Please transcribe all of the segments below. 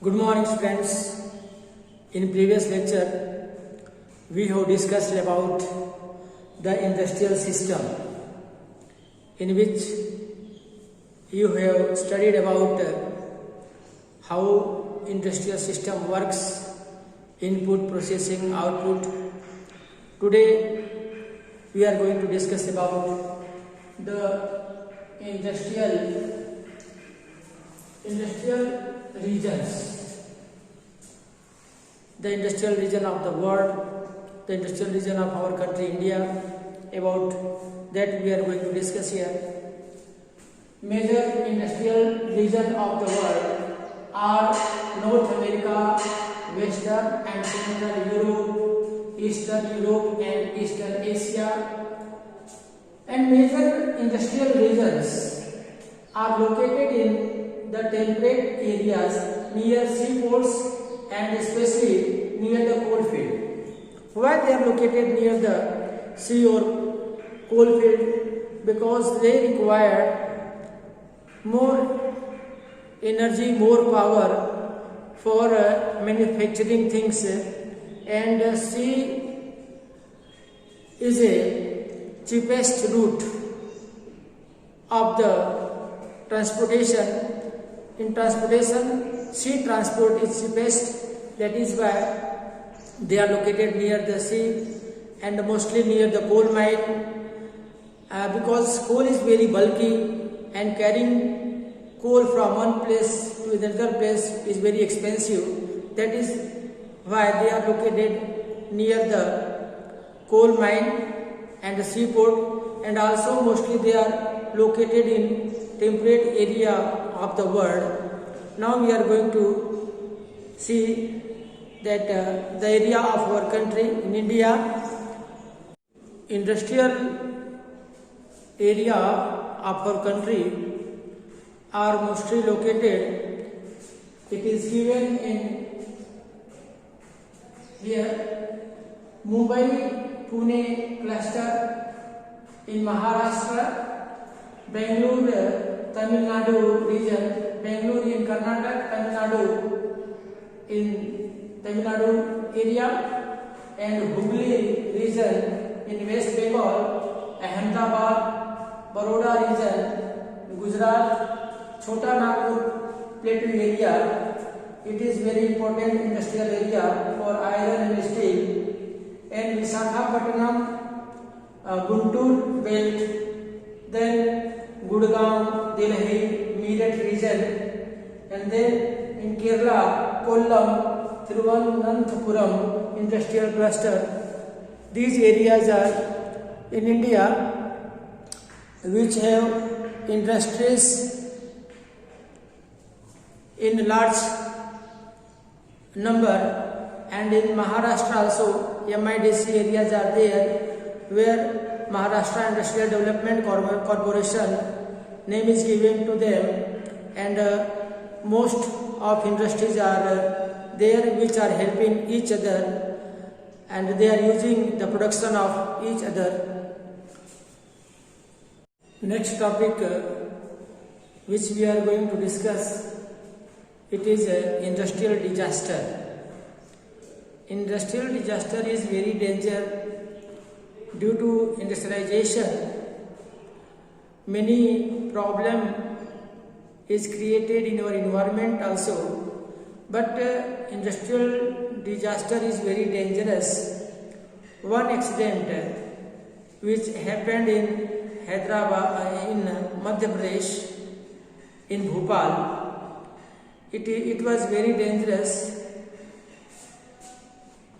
Good morning, friends. In previous lecture, we have discussed about the industrial system, in which you have studied about how industrial system works, input, processing, output. Today, we are going to discuss about the industrial regions. The industrial region of the world, the industrial region of our country India. About that we are going to discuss here. Major industrial region of the world are North America, Western and Central Europe, Eastern Europe and Eastern Asia. And major industrial regions are located in the temperate areas near seaports and especially near the coal field. Why they are located near the sea or coal field? Because they require more energy, more power for manufacturing things, and sea is a cheapest route of the transportation. In transportation, sea transport is cheapest. That is why they are located near the sea and mostly near the coal mine, because coal is very bulky and carrying coal from one place to another place is very expensive. That is why they are located near the coal mine and the seaport, and also mostly they are located in temperate area of the world. Now we are going to see that the area of our country in India, industrial area of our country are mostly located. It is given in here Mumbai Pune cluster in Maharashtra, Bangalore Tamil Nadu region, Bangalore in Karnataka, Tamil Nadu in Tamil Nadu area, and Hooghly region in West Bengal, Ahmedabad, Baroda region, Gujarat, Chota Nagpur Plateau area. It is very important industrial area for iron and steel. And Visakhapatnam, Guntur belt, then Gurgaon, Delhi, Meerut region, and then in Kerala, Kollam, Thiruvananthapuram industrial cluster. These areas are in India which have industries in large number, and in Maharashtra also MIDC areas are there where Maharashtra Industrial Development Corporation name is given to them, and most of industries are there which are helping each other, and they are using the production of each other. Next topic which we are going to discuss, it is industrial disaster. Industrial disaster is very dangerous due to industrialization. Many problem is created in our environment also, but industrial disaster is very dangerous. One accident which happened in Hyderabad, in Madhya Pradesh, in Bhopal, it was very dangerous.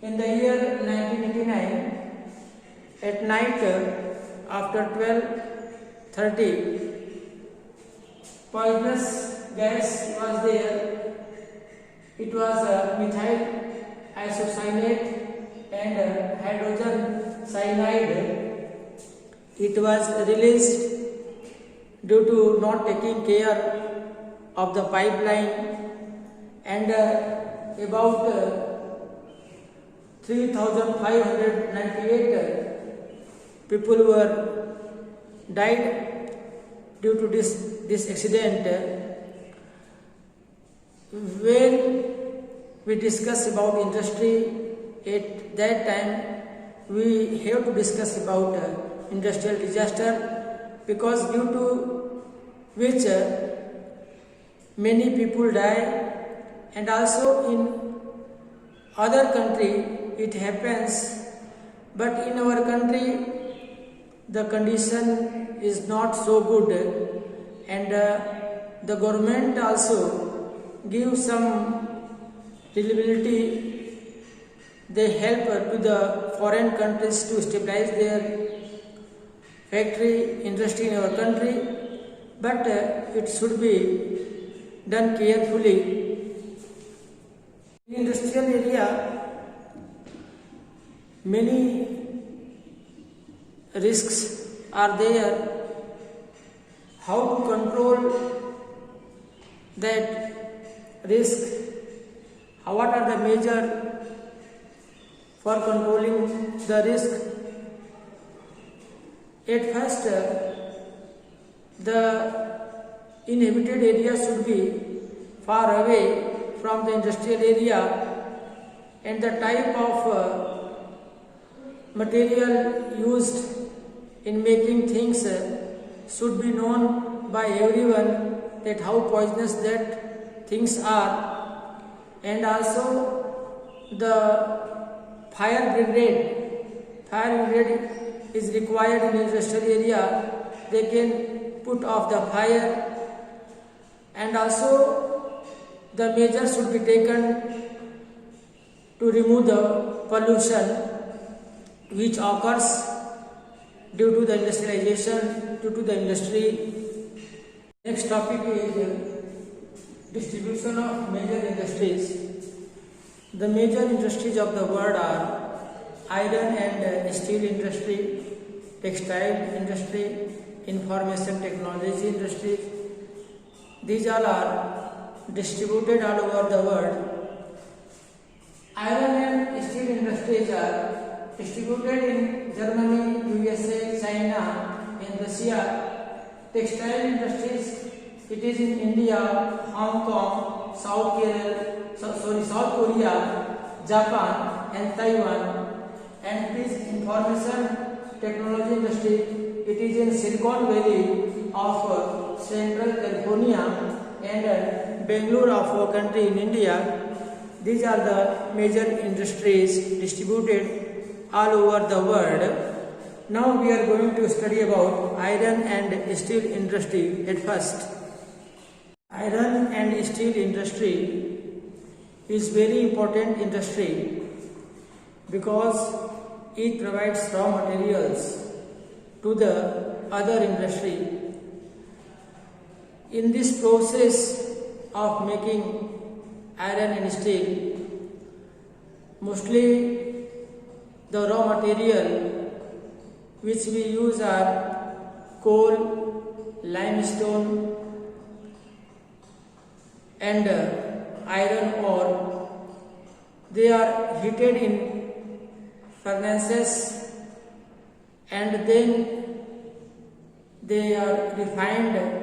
In the year 1989, at night after 12:30, poisonous gas was there. It was methyl isocyanate and hydrogen cyanide. It was released due to not taking care of the pipeline, and about 3,598 people were died due to this accident. When we discuss about industry, at that time we have to discuss about industrial disaster, because due to which many people die, and also in other country it happens, but in our country the condition is not so good, and the government also gives some reliability. They help to the foreign countries to stabilize their factory industry in our country, but it should be done carefully. In industrial area, many risks are there. How to control that risk? What are the measures for controlling the risk? At first, the inhabited area should be far away from the industrial area, and the type of material used in making things should be known by everyone, that how poisonous that things are, and also the fire brigade is required in industrial area. They can put off the fire, and also the measures should be taken to remove the pollution which occurs due to the industrialization, due to the industry. Next topic is distribution of major industries. The major industries of the world are iron and steel industry, textile industry, information technology industry. These all are distributed all over the world. Iron and steel industries are distributed in Germany, USA, China, and Russia. Textile industries, it is in India, Hong Kong, South Korea, Japan, and Taiwan. And this information technology industry, it is in Silicon Valley of Central California and Bangalore of our country in India. These are the major industries distributed all over the world. Now we are going to study about iron and steel industry at first. Iron and steel industry is very important industry because it provides raw materials to the other industry. In this process of making iron and steel, mostly the raw material which we use are coal, limestone, and iron ore. They are heated in furnaces and then they are refined.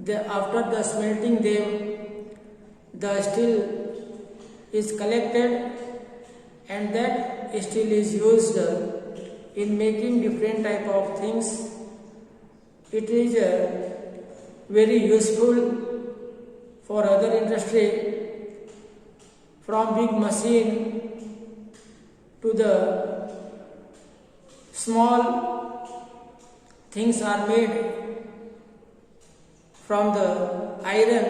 After the smelting them, the steel is collected, and that steel is used in making different type of things. It is very useful for other industry, from big machine to the small things are made from the iron,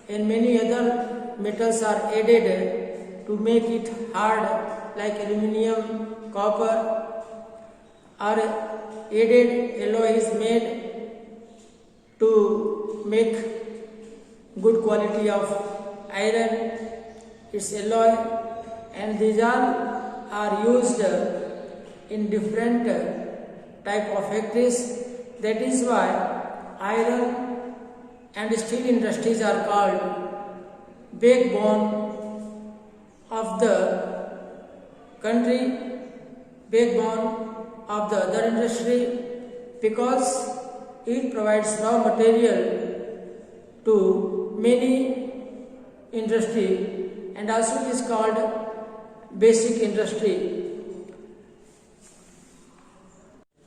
and many other metals are added to make it hard, like aluminium, copper, or added alloy is made to make good quality of iron, its alloy, and these all are used in different type of factories. That is why iron and steel industries are called backbone of the country, backbone of the other industry, because it provides raw material to many industry and also it is called basic industry.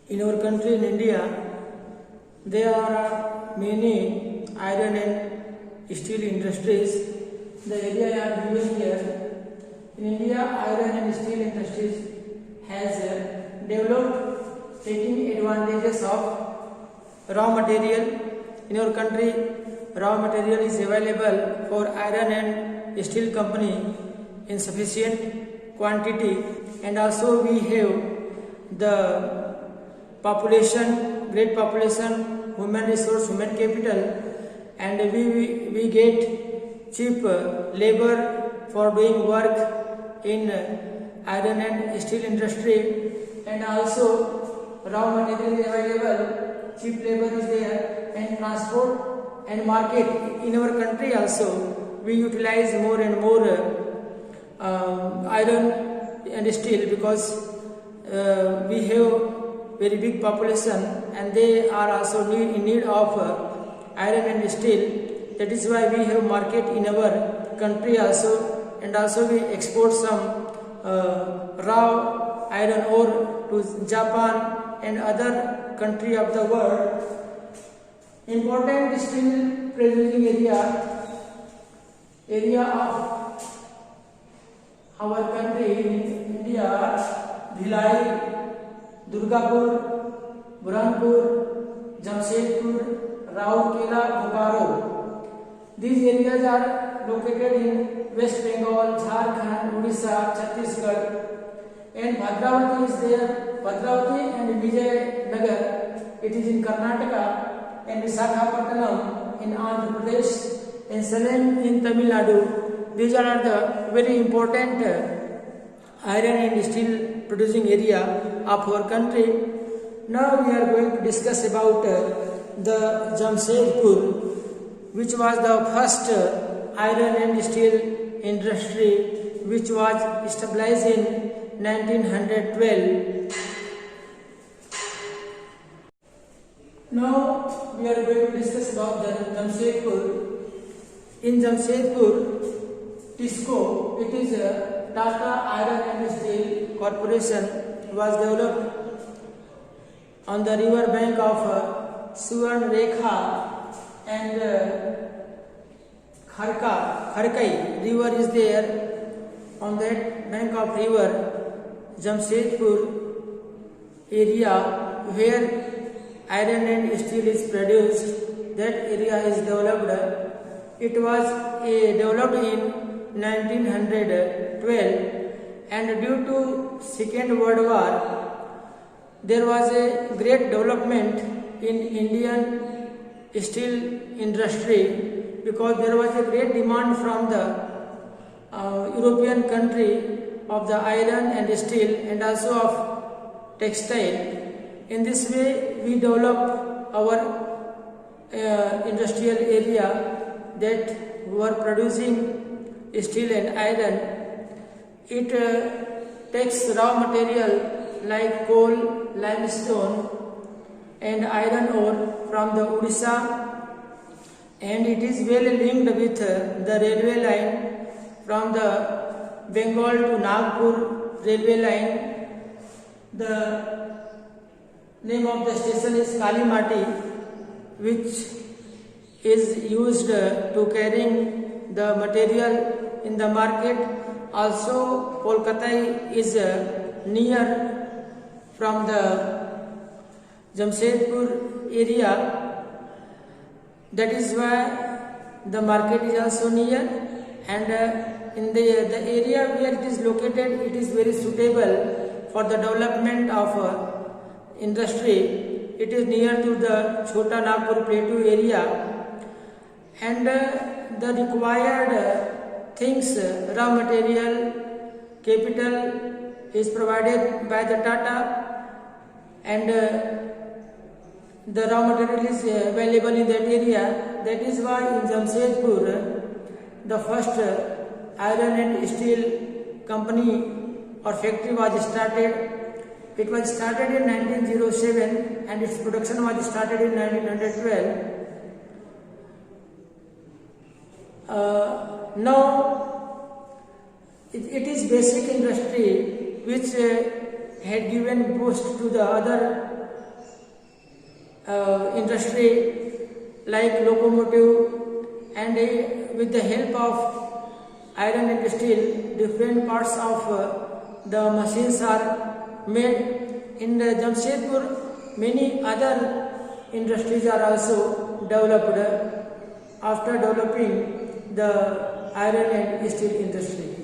In our country, in India, there are many iron and steel industries. The area I am given here. In India, iron and steel industries has developed taking advantages of raw material. In our country, raw material is available for iron and steel company in sufficient quantity, and also we have the population, great population, human resource, human capital, and we get cheap labor for doing work in iron and steel industry, and also raw material is available, cheap labor is there, and transport and market. In our country also we utilize more and more iron and steel because we have very big population and they are also in need of iron and steel. That is why we have market in our country also, and also we export some raw iron ore to Japan and other country of the world. Important steel producing area of our country in India: Bhilai, Durgapur, Burhanpur, Jamshedpur, Rourkela, Bokaro. These areas are located in West Bengal, Jharkhand, Odisha, Chhattisgarh, and Bhadravati is there. Bhadravati and Vijayanagar, it is in Karnataka, and Visakhapatnam in Andhra Pradesh, and Salem in Tamil Nadu. These are the very important iron and steel producing area of our country. Now we are going to discuss about the Jamshedpur, which was the first iron and steel industry which was established in 1912. Now we are going to discuss about the Jamshedpur. In Jamshedpur, TISCO, it is a Tata Iron and Steel Corporation, was developed on the river bank of Suvarn Rekha and Kharkai river is there. On that bank of river Jamshedpur area where iron and steel is produced, that area is developed. It was developed in 1912, and due to Second World War there was a great development in Indian steel industry because there was a great demand from the European country of the iron and steel and also of textile. In this way we developed our industrial area that were producing steel and iron. It takes raw material like coal, limestone and iron ore from the Odisha, and it is well linked with the railway line from the Bengal to Nagpur railway line. The name of the station is Kalimati, which is used to carrying the material in the market. Also Kolkata is near from the Jamshedpur area, that is why the market is also near, and in the area where it is located, it is very suitable for the development of industry. It is near to the Chota Nagpur Plateau area, and the required things, raw material, capital is provided by the Tata, and the raw material is available in that area. That is why in Jamshedpur the first iron and steel company or factory was started. It was started in 1907 and its production was started in 1912. Now It is basic industry which had given boost to the other industry like locomotive, and with the help of iron and steel, different parts of the machines are made. In Jamshedpur, many other industries are also developed after developing the iron and steel industry.